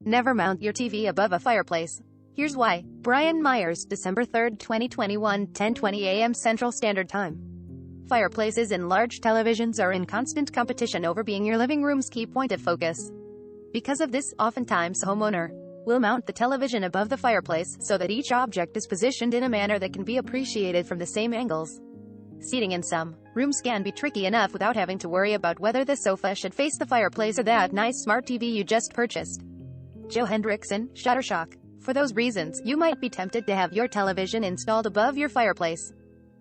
Never mount your TV above a fireplace. Here's why. Brian Myers, December 3, 2021, 10:20 a.m. Central Standard Time. Fireplaces and large televisions are in constant competition over being your living room's key point of focus. Because of this, oftentimes homeowner will mount the television above the fireplace so that each object is positioned in a manner that can be appreciated from the same angles. Seating in some rooms can be tricky enough without having to worry about whether the sofa should face the fireplace or that nice smart TV you just purchased. Joe Hendrickson, Shuttershock. For those reasons, you might be tempted to have your television installed above your fireplace.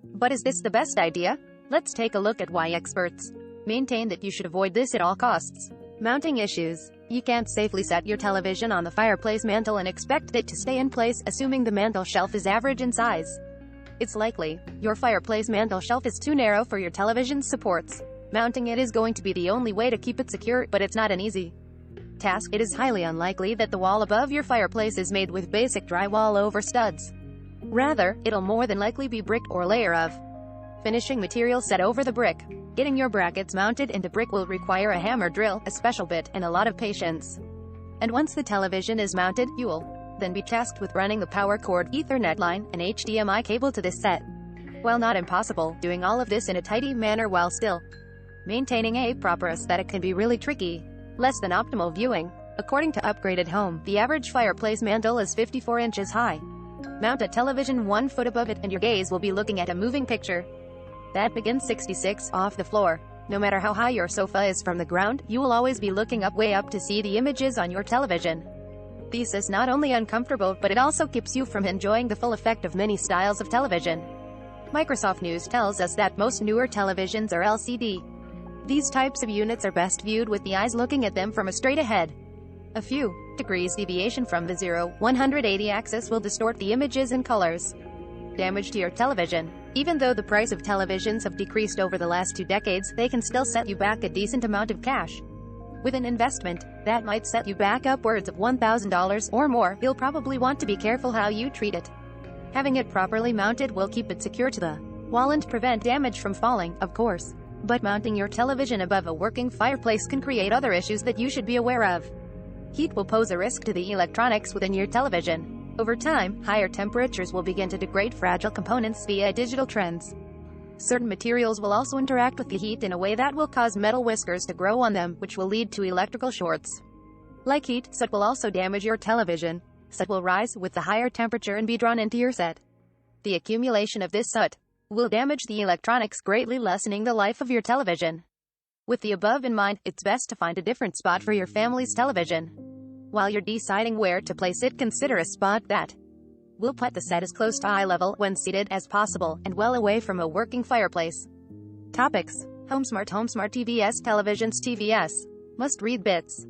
But is this the best idea? Let's take a look at why experts maintain that you should avoid this at all costs. Mounting issues. You can't safely set your television on the fireplace mantle and expect it to stay in place, assuming the mantle shelf is average in size. It's likely your fireplace mantle shelf is too narrow for your television's supports. Mounting it is going to be the only way to keep it secure, but it's not an easy task. It is highly unlikely that the wall above your fireplace is made with basic drywall over studs. Rather, it'll more than likely be brick or layer of finishing material set over the brick. Getting your brackets mounted into brick will require a hammer drill, a special bit, and a lot of patience. And once the television is mounted, you'll then be tasked with running the power cord, Ethernet line, and HDMI cable to this set. While not impossible, doing all of this in a tidy manner while still maintaining a proper aesthetic can be really tricky. Less than optimal viewing. According to Upgraded Home, the average fireplace mantle is 54 inches high. Mount a television 1 foot above it, and your gaze will be looking at a moving picture that begins 66 off the floor. No matter how high your sofa is from the ground, you will always be looking way up to see the images on your television. This is not only uncomfortable, but it also keeps you from enjoying the full effect of many styles of television. Microsoft News tells us that most newer televisions are LCD. These types of units are best viewed with the eyes looking at them from a straight ahead. A few degrees deviation from the 0-180 axis will distort the images and colors. Damage to your television. Even though the price of televisions have decreased over the last 2 decades, they can still set you back a decent amount of cash. With an investment that might set you back upwards of $1,000 or more, you'll probably want to be careful how you treat it. Having it properly mounted will keep it secure to the wall and prevent damage from falling, of course. But mounting your television above a working fireplace can create other issues that you should be aware of. Heat will pose a risk to the electronics within your television. Over time, higher temperatures will begin to degrade fragile components via digital trends. Certain materials will also interact with the heat in a way that will cause metal whiskers to grow on them, which will lead to electrical shorts. Like heat, soot will also damage your television. Soot will rise with the higher temperature and be drawn into your set. The accumulation of this soot will damage the electronics, greatly lessening the life of your television. With the above in mind, it's best to find a different spot for your family's television. While you're deciding where to place it, consider a spot that will put the set as close to eye level when seated as possible, and well away from a working fireplace. Topics. HomeSmart TVS televisions. TVS must read bits.